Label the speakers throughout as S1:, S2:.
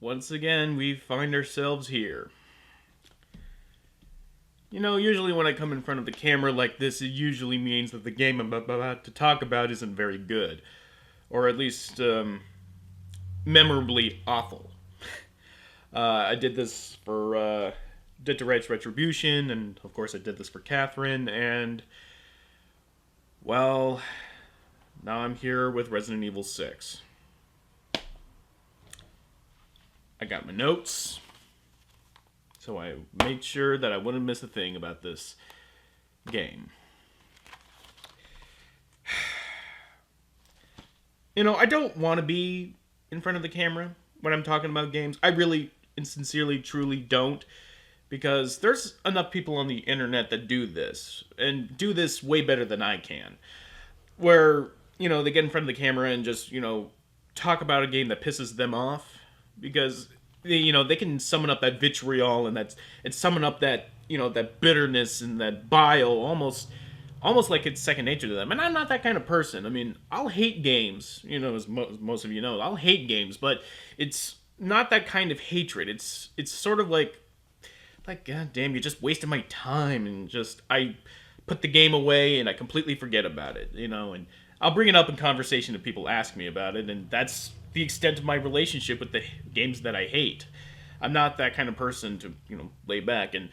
S1: once again, we find ourselves here. Usually when I come in front of the camera like this, it usually means that the game I'm about to talk about isn't very good. Or at least, memorably awful. I did this for Dead to Rights Retribution, and of course I did this for Catherine, and, well, now I'm here with Resident Evil 6. I got my notes, so I made sure that I wouldn't miss a thing about this game. I don't want to be in front of the camera when I'm talking about games. I really and sincerely, truly don't. Because there's enough people on the internet that do this, and do this way better than I can. Where, they get in front of the camera and just, talk about a game that pisses them off. Because, they can summon up that vitriol and summon up that, that bitterness and that bile almost like it's second nature to them. And I'm not that kind of person. I mean, I'll hate games, as most of you know. I'll hate games, but it's not that kind of hatred. It's sort of like, god damn, you just wasted my time, and just, I put the game away and I completely forget about it, and I'll bring it up in conversation if people ask me about it, and that's the extent of my relationship with the games that I hate. I'm not that kind of person to, lay back, and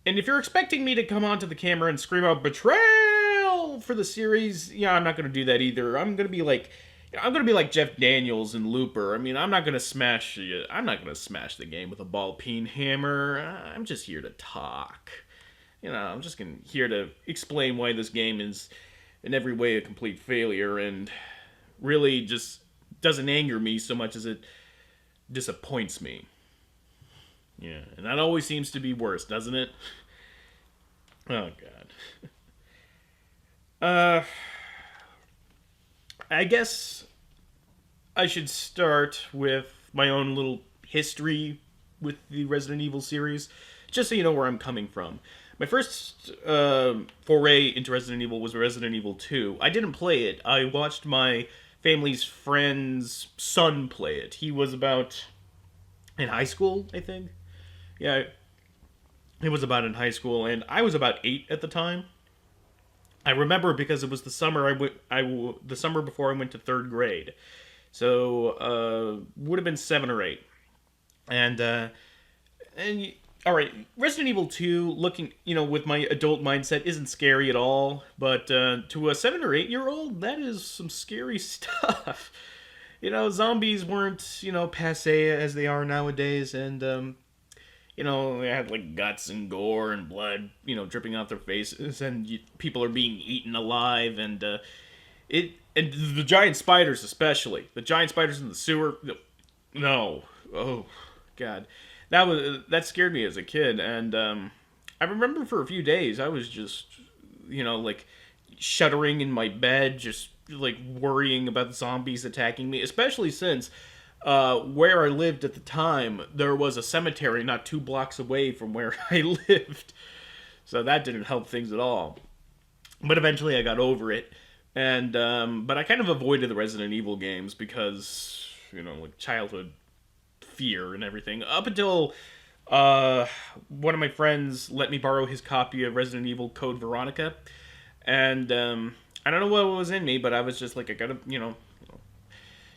S1: if you're expecting me to come onto the camera and scream out betrayal for the series, yeah, I'm not going to do that either. I'm going to be like Jeff Daniels in Looper. I mean, I'm not gonna smash the game with a ball peen hammer. I'm just here to talk. I'm just here to explain why this game is in every way a complete failure, and really just doesn't anger me so much as it disappoints me. Yeah, and that always seems to be worse, doesn't it? Oh god. I guess I should start with my own little history with the Resident Evil series, just so you know where I'm coming from. My first foray into Resident Evil was Resident Evil 2. I didn't play it. I watched my family's friend's son play it. He was about in high school, I think. Yeah, he was about in high school, and I was about 8 at the time. I remember because it was the summer the summer before I went to 3rd grade. So, would have been 7 or 8. And all right, Resident Evil 2, looking, with my adult mindset, isn't scary at all. But to a 7 or 8-year-old, that is some scary stuff. Zombies weren't, passe as they are nowadays. And, they had, like, guts and gore and blood, dripping out their faces. And people are being eaten alive. And and the giant spiders especially. The giant spiders in the sewer. No. Oh, God. That scared me as a kid. And I remember for a few days I was just, like, shuddering in my bed, just, like, worrying about zombies attacking me. Especially since where I lived at the time, there was a cemetery not 2 blocks away from where I lived. So that didn't help things at all. But eventually I got over it. And, but I kind of avoided the Resident Evil games because, like, childhood fear and everything. Up until, one of my friends let me borrow his copy of Resident Evil Code Veronica. And, I don't know what was in me, but I was just like, I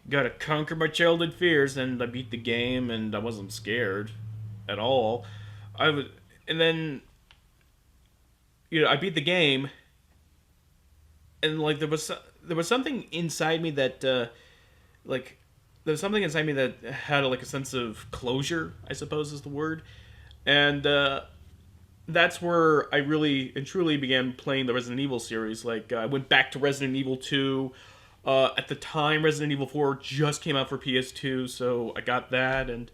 S1: gotta conquer my childhood fears, and I beat the game, and I wasn't scared at all. And then, I beat the game, and, like, there was something inside me that, like, there was something inside me that had, like, a sense of closure, I suppose is the word. And that's where I really and truly began playing the Resident Evil series. Like, I went back to Resident Evil 2. At the time, Resident Evil 4 just came out for PS2, so I got that. And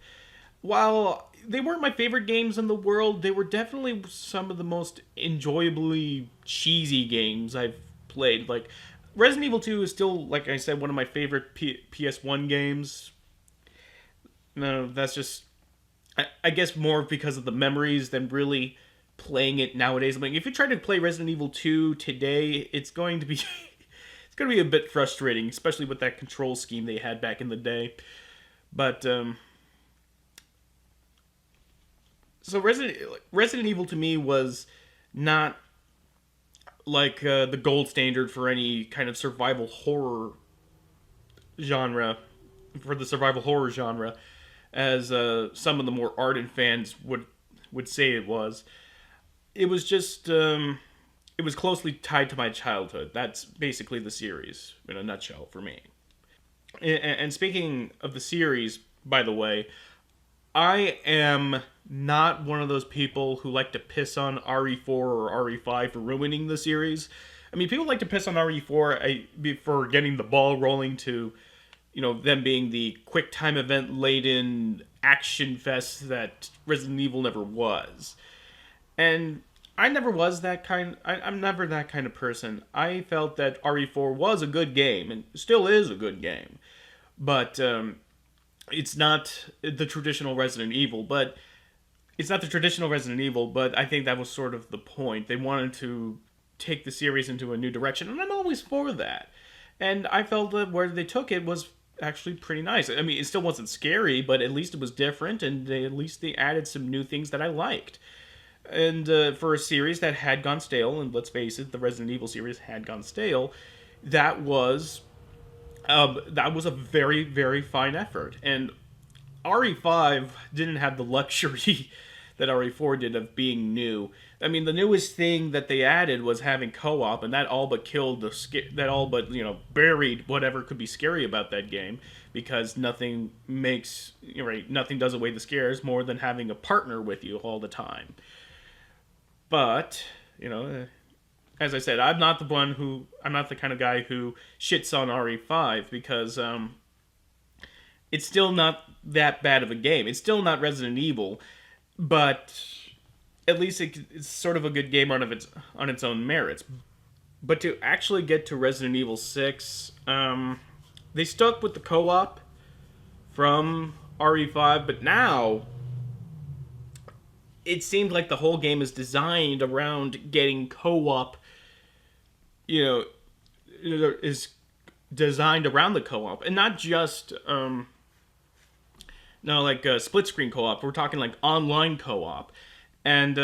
S1: while they weren't my favorite games in the world, they were definitely some of the most enjoyably cheesy games I've played. Like, Resident Evil 2 is still, like I said, one of my favorite PS1 games. No, that's just, I guess, more because of the memories than really playing it nowadays. I mean, if you try to play Resident Evil 2 today, it's going to be it's going to be a bit frustrating, especially with that control scheme they had back in the day. But So Resident Evil to me was not like the gold standard for any kind of survival horror genre, for the survival horror genre, as some of the more ardent fans would say it was. It was just it was closely tied to my childhood. That's basically the series in a nutshell for me. And speaking of the series, by the way, I am not one of those people who like to piss on RE4 or RE5 for ruining the series. I mean, people like to piss on RE4 for getting the ball rolling to, them being the quick time event laden action fest that Resident Evil never was. And I never was that kind. I'm never that kind of person. I felt that RE4 was a good game and still is a good game, but it's not the traditional Resident Evil. But it's not the traditional Resident Evil. But I think that was sort of the point. They wanted to take the series into a new direction, and I'm always for that. And I felt that where they took it was actually pretty nice. I mean, it still wasn't scary, but at least it was different, and at least they added some new things that I liked. And for a series that had gone stale, and let's face it, the Resident Evil series had gone stale, that was a very, very fine effort. And RE5 didn't have the luxury that RE4 did of being new. I mean, the newest thing that they added was having co-op, and that all but killed that all but buried whatever could be scary about that game, because nothing nothing does away the scares more than having a partner with you all the time. But as I said, I'm not the kind of guy who shits on RE5, because it's still not that bad of a game. It's still not Resident Evil, but at least it's sort of a good game on its own merits. But to actually get to Resident Evil 6, they stuck with the co-op from RE5, but now it seemed like the whole game is designed around getting co-op, is designed around the co-op, and not just split screen co-op. We're talking like online co-op, and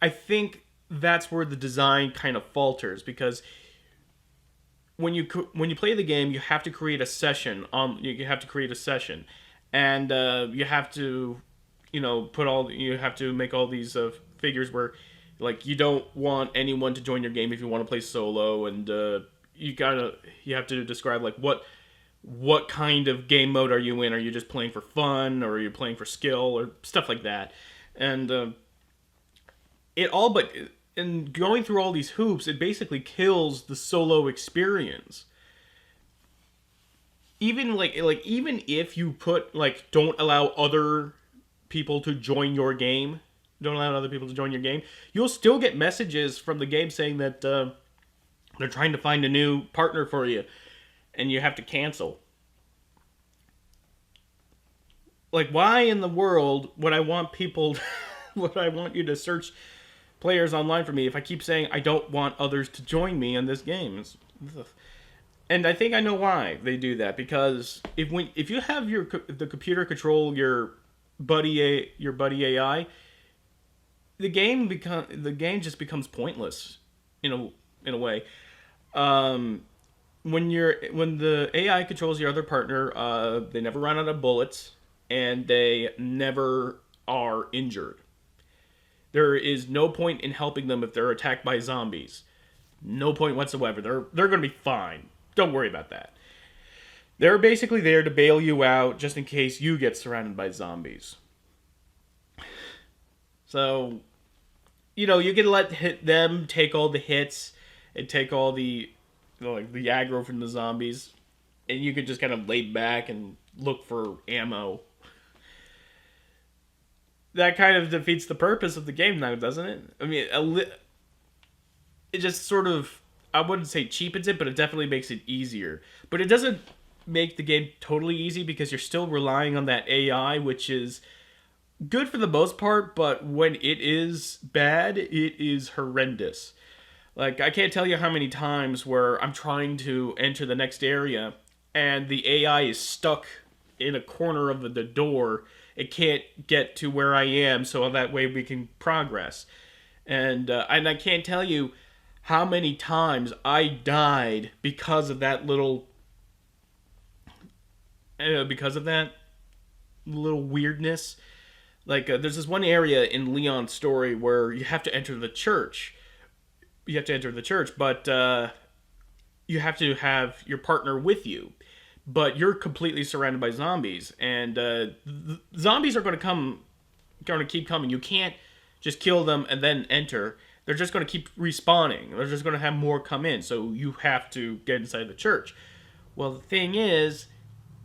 S1: I think that's where the design kind of falters, because when you play the game, you have to create a session. You have to create a session, and you have to you have to make all these figures where, like, you don't want anyone to join your game if you want to play solo, and you have to describe like what kind of game mode are you in? Are you just playing for fun, or are you playing for skill, or stuff like that? And in going through all these hoops, it basically kills the solo experience. Even even if you put don't allow other people to join your game, you'll still get messages from the game saying that they're trying to find a new partner for you, and you have to cancel. Like, why in the world would I want you to search players online for me if I keep saying I don't want others to join me in this game? And I think I know why they do that, because if you have the computer control your buddy AI, the game just becomes pointless in a way. When the AI controls your other partner, they never run out of bullets, and they never are injured. There is no point in helping them if they're attacked by zombies. No point whatsoever. They're going to be fine. Don't worry about that. They're basically there to bail you out just in case you get surrounded by zombies. So, you can let them take all the hits and take all the the aggro from the zombies, and you can just kind of lay back and look for ammo. That kind of defeats the purpose of the game now, doesn't it? I mean, it just sort of, I wouldn't say cheapens it, but it definitely makes it easier. But it doesn't make the game totally easy, because you're still relying on that AI, which is good for the most part, but when it is bad, it is horrendous. Like, I can't tell you how many times where I'm trying to enter the next area, and the AI is stuck in a corner of the door, it can't get to where I am, so that way we can progress. And I can't tell you how many times I died because of that little weirdness. Like there's this one area in Leon's story where you have to enter the church. You have to enter the church, but you have to have your partner with you. But you're completely surrounded by zombies, and zombies are going to keep coming. You can't just kill them and then enter. They're just going to keep respawning. They're just going to have more come in. So you have to get inside the church. Well, the thing is,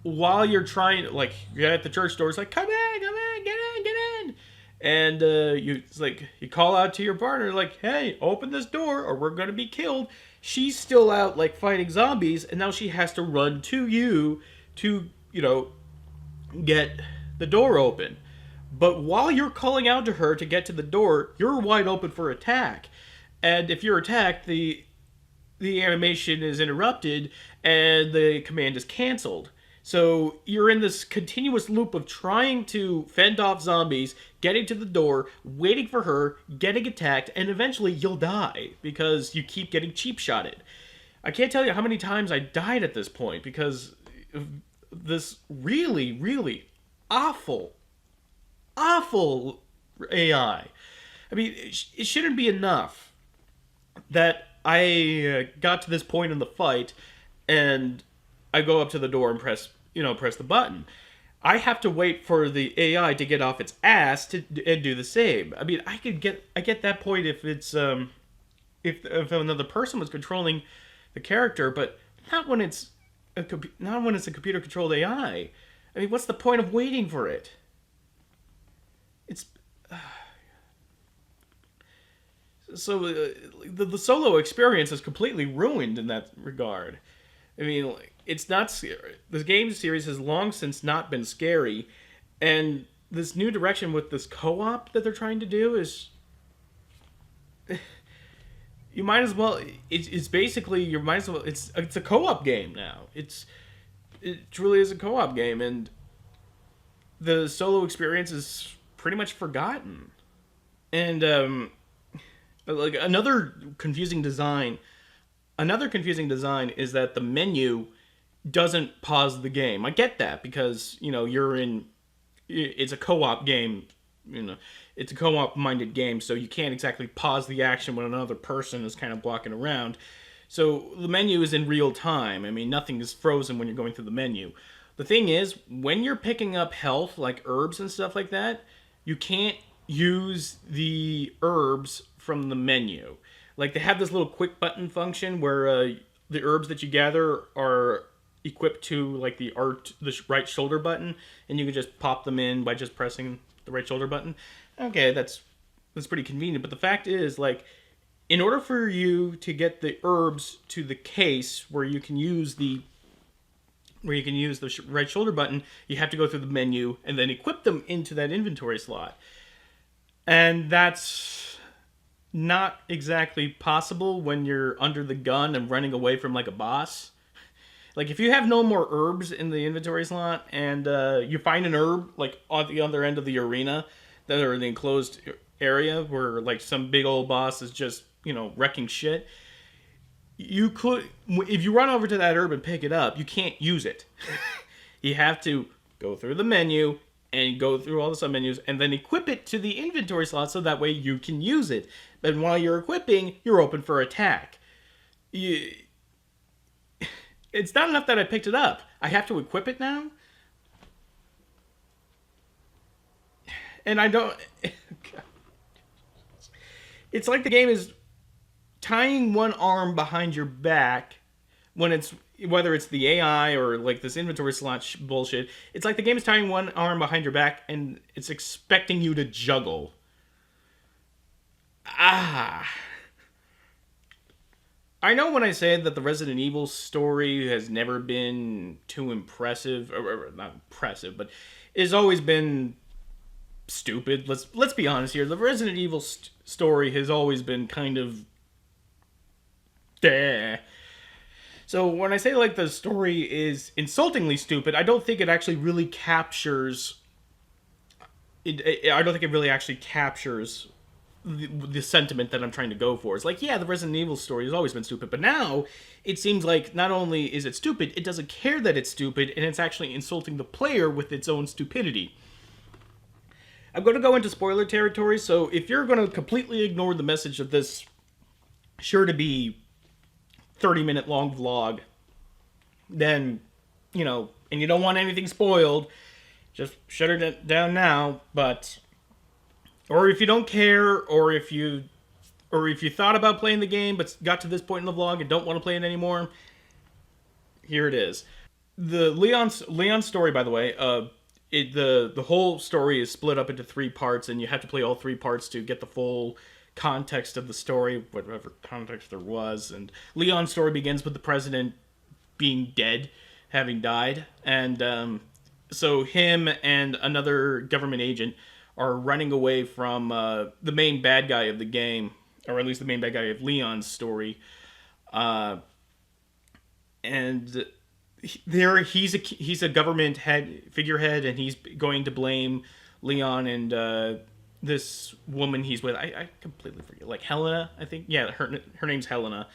S1: while you're trying, like, you're at the church door, it's like, come in, get in. And it's like, you call out to your partner, like, hey, open this door or we're going to be killed. She's still out, like, fighting zombies, and now she has to run to you to, get the door open. But while you're calling out to her to get to the door, you're wide open for attack. And if you're attacked, the animation is interrupted and the command is canceled. So you're in this continuous loop of trying to fend off zombies, getting to the door, waiting for her, getting attacked, and eventually you'll die because you keep getting cheap shotted. I can't tell you how many times I died at this point because of this really, really awful AI. I mean, it shouldn't be enough that I got to this point in the fight and I go up to the door and press the button. I have to wait for the AI to get off its ass and do the same. I mean, I get that point if it's if another person was controlling the character, but not when it's a computer controlled AI. I mean, what's the point of waiting for it? It's so the solo experience is completely ruined in that regard. I mean, it's not scary. The game series has long since not been scary, and this new direction with this co-op that they're trying to do is, you might as well. It's basically you might as well. It's a co-op game now. It truly is a co-op game, and the solo experience is pretty much forgotten. And like another confusing design is that the menu doesn't pause the game. I get that because it's a co-op game. It's a co-op minded game, so you can't exactly pause the action when another person is kind of walking around. So the menu is in real time. I mean, nothing is frozen when you're going through the menu. The thing is, when you're picking up health, like herbs and stuff like that, you can't use the herbs from the menu. Like, they have this little quick button function where the herbs that you gather are equipped to, like, the right shoulder button, and you can just pop them in by just pressing the right shoulder button. Okay, that's pretty convenient, but the fact is, like, in order for you to get the herbs to the case where you can use the right shoulder button, you have to go through the menu and then equip them into that inventory slot. And that's not exactly possible when you're under the gun and running away from, like, a boss. Like, if you have no more herbs in the inventory slot and you find an herb, like, on the other end of the arena that are in the enclosed area where, like, some big old boss is just, wrecking shit, you could, if you run over to that herb and pick it up, you can't use it. You have to go through the menu and go through all the submenus and then equip it to the inventory slot so that way you can use it. But while you're equipping, you're open for attack. It's not enough that I picked it up. I have to equip it now? And I don't... It's like the game is tying one arm behind your back when it's, whether it's the AI or like this inventory slot bullshit. It's like the game is tying one arm behind your back and it's expecting you to juggle. I know when I say that the Resident Evil story has never been too impressive, or not impressive, but it's always been stupid. Let's be honest here. The Resident Evil story has always been kind of So when I say, like, the story is insultingly stupid, I don't think it actually really captures I don't think it really actually captures the sentiment that I'm trying to go for. It's like, yeah, the Resident Evil story has always been stupid, but now it seems like not only is it stupid, it doesn't care that it's stupid, and it's actually insulting the player with its own stupidity. I'm going to go into spoiler territory, so if you're going to completely ignore the message of this sure to be 30-minute long vlog, then, and you don't want anything spoiled, just shut it down now. But, or if you don't care, or if you thought about playing the game but got to this point in the vlog and don't want to play it anymore, here it is. The Leon story, by the way, the whole story is split up into 3 parts, and you have to play all 3 parts to get the full context of the story, whatever context there was. And Leon's story begins with the president being dead, having died, and so him and another government agent are running away from the main bad guy of the game, or at least the main bad guy of Leon's story, and he's a government figurehead, and he's going to blame Leon and this woman he's with. I completely forget, like Helena, I think. Yeah, her name's Helena.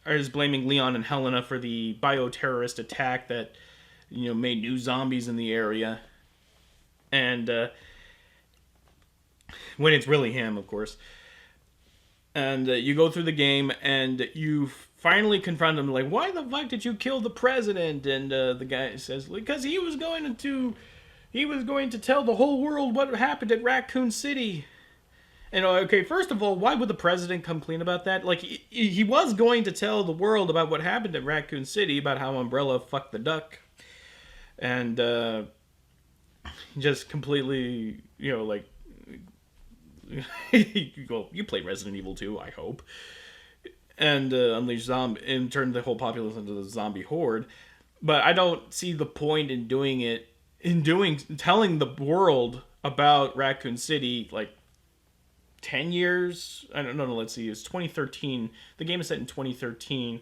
S1: Is blaming Leon and Helena for the bioterrorist attack that made new zombies in the area, and when it's really him, of course. And you go through the game, and you finally confront him, like, why the fuck did you kill the president? And the guy says, because he was going to tell the whole world what happened at Raccoon City. And okay, first of all, why would the president come clean about that? Like, he was going to tell the world about what happened at Raccoon City, about how Umbrella fucked the duck. And just completely, like, well, you played Resident Evil 2, I hope, and unleash zombie and turn the whole populace into the zombie horde. But I don't see the point in telling the world about Raccoon City, like 10 years. I don't know. Let's see. It's 2013. The game is set in 2013,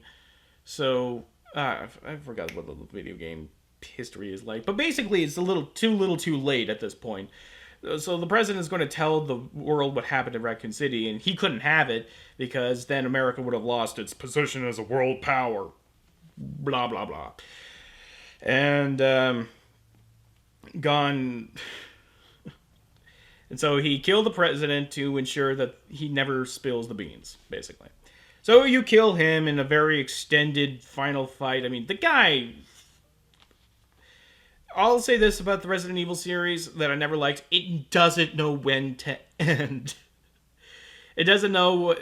S1: so I forgot what the video game history is like. But basically, it's a little too late at this point. So the president is going to tell the world what happened in Raccoon City, and he couldn't have it because then America would have lost its position as a world power. Blah, blah, blah. And gone. And so he killed the president to ensure that he never spills the beans, basically. So you kill him in a very extended final fight. I mean, the guy... I'll say this about the Resident Evil series that I never liked. It doesn't know when to end. It doesn't know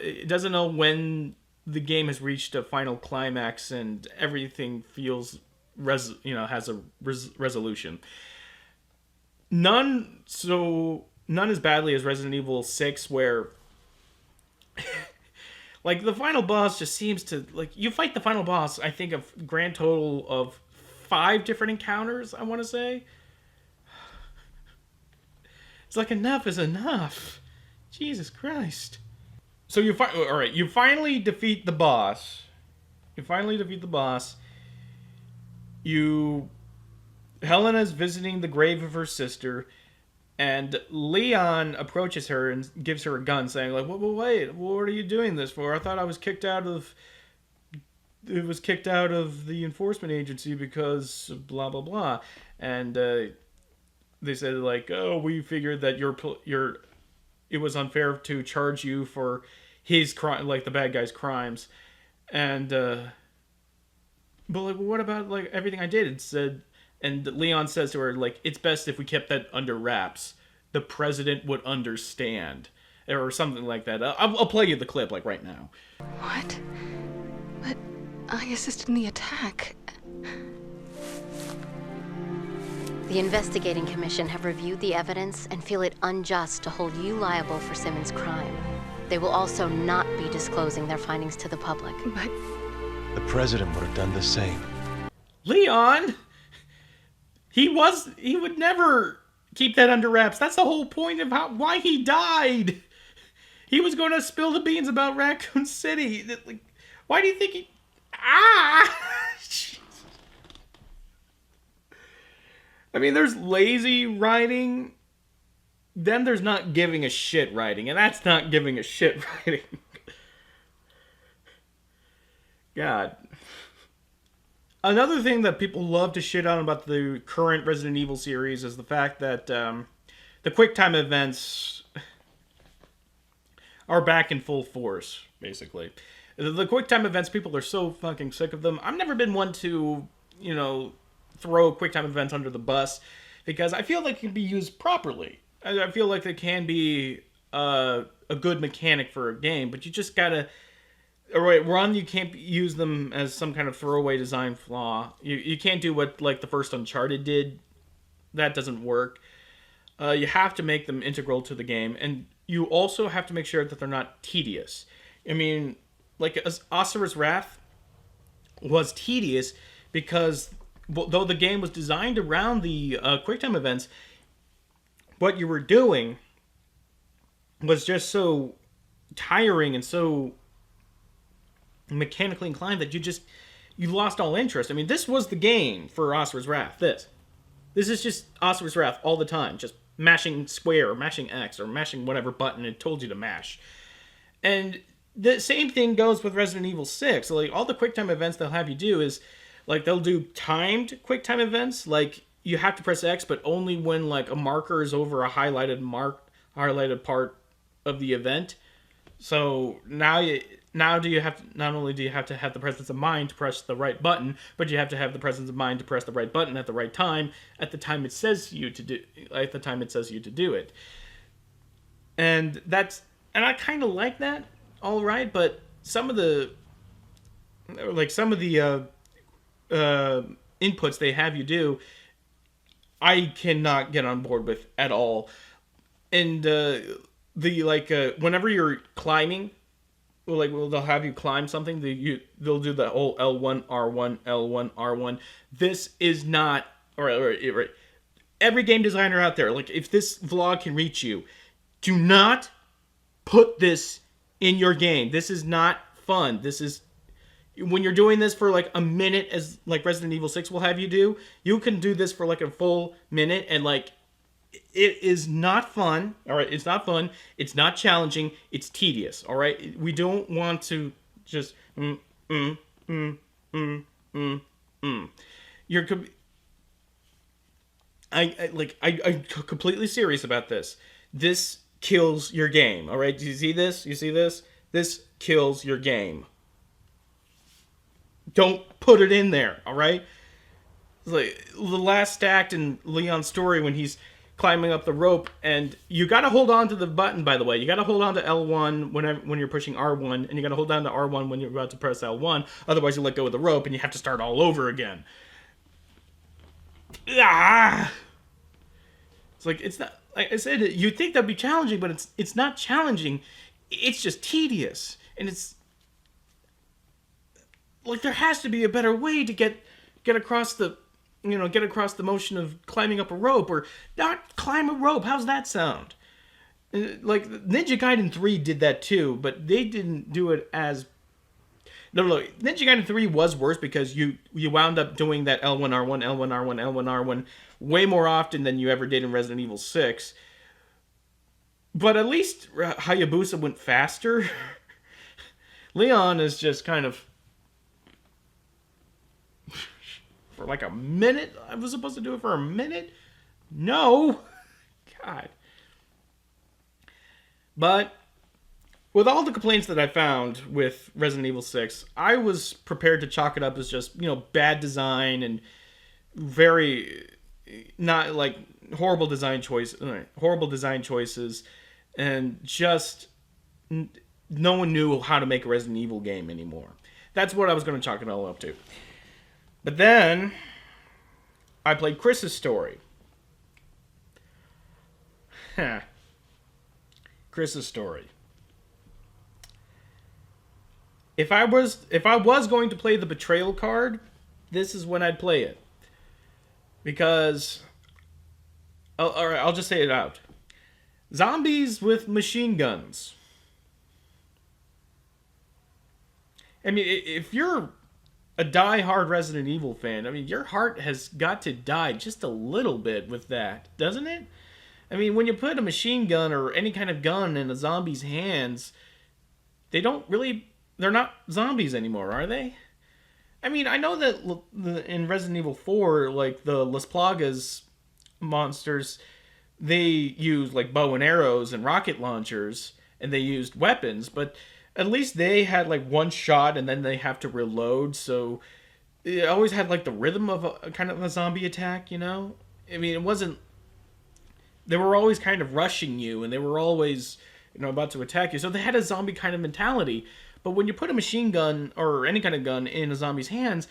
S1: when the game has reached a final climax and everything feels has a resolution. None as badly as Resident Evil 6, where like the final boss just seems to, like, you fight the final boss, I think, of grand total of 5 different encounters, I want to say. It's like, enough is enough. Jesus Christ. So you finally defeat the boss. Helena's visiting the grave of her sister, and Leon approaches her and gives her a gun, saying, like, wait, what are you doing this for? I thought I was kicked out of... It was kicked out of the enforcement agency because blah, blah, blah. And they said, like, oh, we figured that it was unfair to charge you for his crime, like the bad guy's crimes. And, but, like, what about, like, everything I did? It said, and Leon says to her, like, it's best if we kept that under wraps. The president would understand. Or something like that. I'll play you the clip, like, right now.
S2: What? But I assisted in the attack.
S3: The investigating commission have reviewed the evidence and feel it unjust to hold you liable for Simmons' crime. They will also not be disclosing their findings to the public.
S2: But
S4: the president would have done the same.
S1: Leon! He would never keep that under wraps. That's the whole point of why he died. He was going to spill the beans about Raccoon City. Like, why do you think he... I mean, there's lazy writing, then there's not giving a shit writing, and that's not giving a shit writing. God. Another thing that people love to shit on about the current Resident Evil series is the fact that the QuickTime events are back in full force, basically. The QuickTime events, people are so fucking sick of them. I've never been one to, throw QuickTime events under the bus because I feel like it can be used properly. I feel like they can be a good mechanic for a game, but you just gotta... Right, one, you can't use them as some kind of throwaway design flaw. You can't do what, like, the first Uncharted did. That doesn't work. You have to make them integral to the game, and you also have to make sure that they're not tedious. I mean, like, Asura's Wrath was tedious because, though the game was designed around the QuickTime events, what you were doing was just so tiring and so mechanically inclined that you lost all interest. I mean, this was the game for Asura's Wrath. This is just Asura's Wrath all the time, just mashing square or mashing X or mashing whatever button it told you to mash. And the same thing goes with Resident Evil 6. Like, all the QuickTime events they'll have you do is, like, they'll do timed QuickTime events. Like, you have to press X, but only when, like, a marker is over a highlighted part of the event. So now do you have to, not only do you have to have the presence of mind to press the right button, but you have to have the presence of mind to press the right button at the right time, at the time it says you to do it. And I kind of like that, all right, but some of the inputs they have you do, I cannot get on board with at all. And whenever you're climbing, they'll have you climb something. They'll do the whole L1 R1 L1 R1. This is not all right. Every game designer out there, like, if this vlog can reach you, do not put this in your game. This is not fun. This is when you're doing this for like a minute, as like Resident Evil 6 will have you do. You can do this for like a full minute, and like, it is not fun, all right? It's not fun. It's not challenging. It's tedious, all right? We don't want to just You're I'm completely serious about this. This kills your game, all right? Do you see this? You see this? This kills your game. Don't put it in there, all right? It's like the last act in Leon's story when he's climbing up the rope, and you gotta hold on to the button, by the way. You gotta hold on to L1 when you're pushing R1, and you gotta hold down to R1 when you're about to press L1, otherwise you let go of the rope and you have to start all over again. Ah! It's like, it's not, like I said, you'd think that'd be challenging, but it's not challenging. It's just tedious. And it's like, there has to be a better way to get across the motion of climbing up a rope, or not climb a rope. How's that sound? Like, Ninja Gaiden 3 did that too, but they didn't do it as... No. Ninja Gaiden 3 was worse because you wound up doing that L1R1, L1R1, L1R1 way more often than you ever did in Resident Evil 6. But at least Hayabusa went faster. Leon is just kind of... For like a minute? I was supposed to do it for a minute? No! God. But with all the complaints that I found with Resident Evil 6, I was prepared to chalk it up as just, bad design and very not like horrible design choices, and just no one knew how to make a Resident Evil game anymore. That's what I was going to chalk it all up to. But then I played Chris's story. Chris's story. If I was going to play the betrayal card, this is when I'd play it. Because, alright, I'll just say it out. Zombies with machine guns. I mean, if you're a die-hard Resident Evil fan, I mean, your heart has got to die just a little bit with that, doesn't it? I mean, when you put a machine gun or any kind of gun in a zombie's hands, they're not zombies anymore, are they? I mean, I know that in Resident Evil 4, like, the Las Plagas monsters, they use, like, bow and arrows and rocket launchers, and they used weapons, but at least they had, like, one shot, and then they have to reload, so it always had, like, the rhythm of a kind of a zombie attack, you know? I mean, it wasn't... They were always kind of rushing you, and they were always, about to attack you, so they had a zombie kind of mentality. But when you put a machine gun or any kind of gun in a zombie's hands,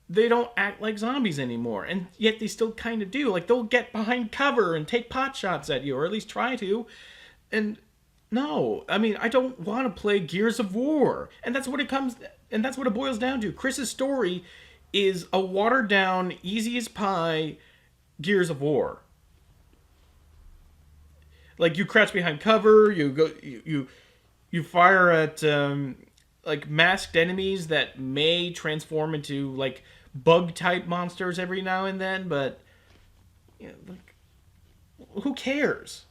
S1: they don't act like zombies anymore. And yet they still kind of do. Like, they'll get behind cover and take pot shots at you, or at least try to. And no, I mean, I don't want to play Gears of War. And that's what it boils down to. Chris's story is a watered down, easy as pie Gears of War. Like, you crouch behind cover, you fire at like masked enemies that may transform into like bug type monsters every now and then, but like, who cares?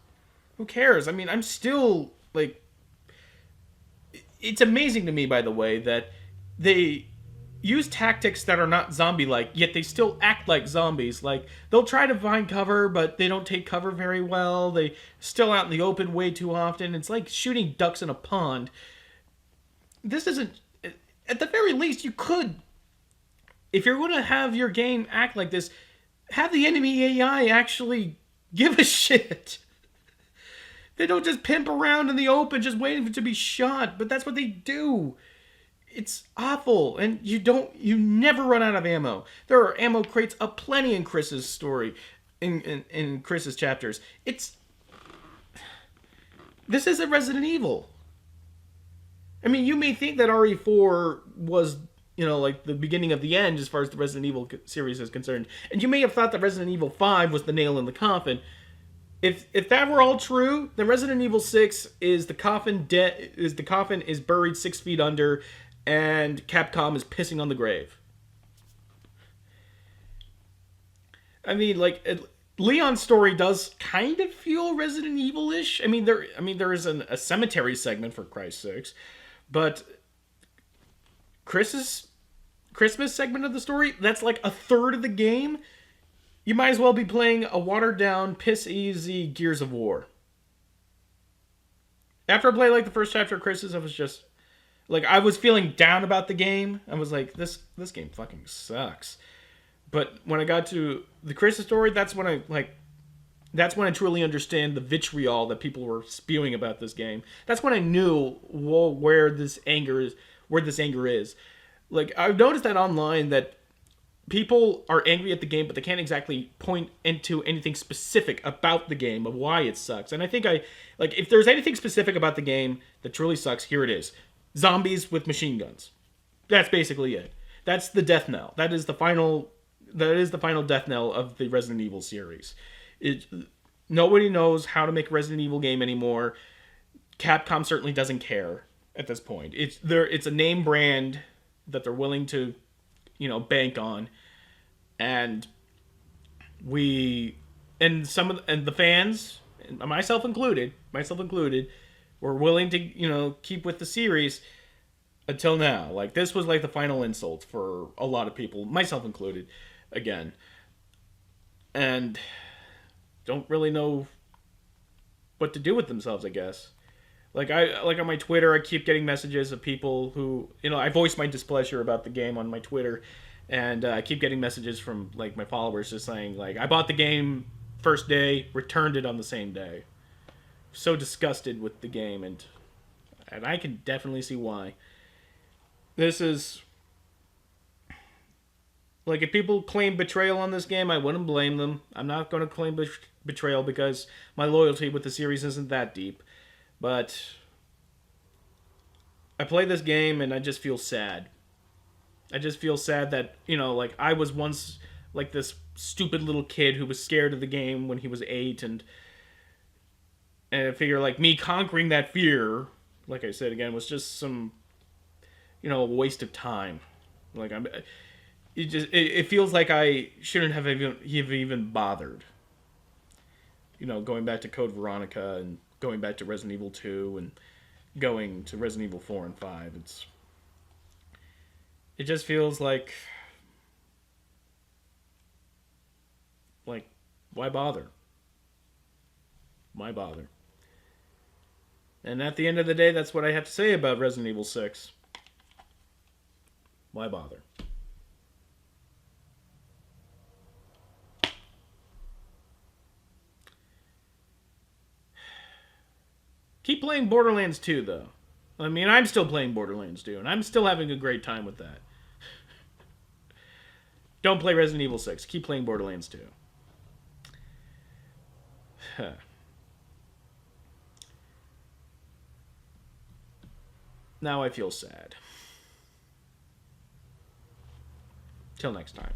S1: Who cares? I mean, I'm still like, it's amazing to me, by the way, that they use tactics that are not zombie-like, yet they still act like zombies. Like, they'll try to find cover, but they don't take cover very well. They still out in the open way too often. It's like shooting ducks in a pond. This isn't... At the very least, you could... If you're going to have your game act like this, have the enemy AI actually give a shit. They don't just pimp around in the open just waiting to be shot, but that's what they do. It's awful, and you never run out of ammo. There are ammo crates aplenty in Chris's story, in Chris's chapters. This isn't Resident Evil. I mean, you may think that RE4 was, like the beginning of the end as far as the Resident Evil series is concerned, and you may have thought that Resident Evil 5 was the nail in the coffin. If that were all true, then Resident Evil 6 is the coffin is buried 6 feet under, and Capcom is pissing on the grave. I mean, like, Leon's story does kind of feel Resident Evil-ish. I mean, there is a cemetery segment, for Christ's sakes, but Chris's Christmas segment of the story, that's like a third of the game. You might as well be playing a watered-down, piss-easy Gears of War. After I played, like, the first chapter of Chris's, I was just... Like, I was feeling down about the game. I was like, this game fucking sucks. But when I got to the Chris's story, that's when I truly understand the vitriol that people were spewing about this game. That's when I knew where this anger is. Like, I've noticed that online that people are angry at the game, but they can't exactly point into anything specific about the game of why it sucks. And I think if there's anything specific about the game that truly sucks, here it is. Zombies with machine guns. That's basically it. That's the death knell. That is the final death knell of the Resident Evil series. Nobody knows how to make a Resident Evil game anymore. Capcom certainly doesn't care at this point. It's a name brand that they're willing to, bank on. And the fans, myself included, were willing to, keep with the series until now. Like, this was like the final insult for a lot of people, myself included, again. And don't really know what to do with themselves, I guess. Like on my Twitter, I keep getting messages of people who, I voice my displeasure about the game on my Twitter, and I keep getting messages from, like, my followers just saying, like, I bought the game first day, returned it on the same day. So disgusted with the game, and I can definitely see why. This is... Like, if people claim betrayal on this game, I wouldn't blame them. I'm not going to claim betrayal because my loyalty with the series isn't that deep. But I play this game and I just feel sad. I just feel sad that, like, I was once like this stupid little kid who was scared of the game when he was 8, and I figure, like, me conquering that fear, like I said again, was just some, waste of time. Like it feels like I shouldn't have even bothered. Going back to Code Veronica and going back to Resident Evil 2 and going to Resident Evil 4 and 5. It just feels like why bother? Why bother? And at the end of the day, that's what I have to say about Resident Evil 6. Why bother? Keep playing Borderlands 2, though. I mean, I'm still playing Borderlands 2, and I'm still having a great time with that. Don't play Resident Evil 6. Keep playing Borderlands 2. Now I feel sad. Till next time.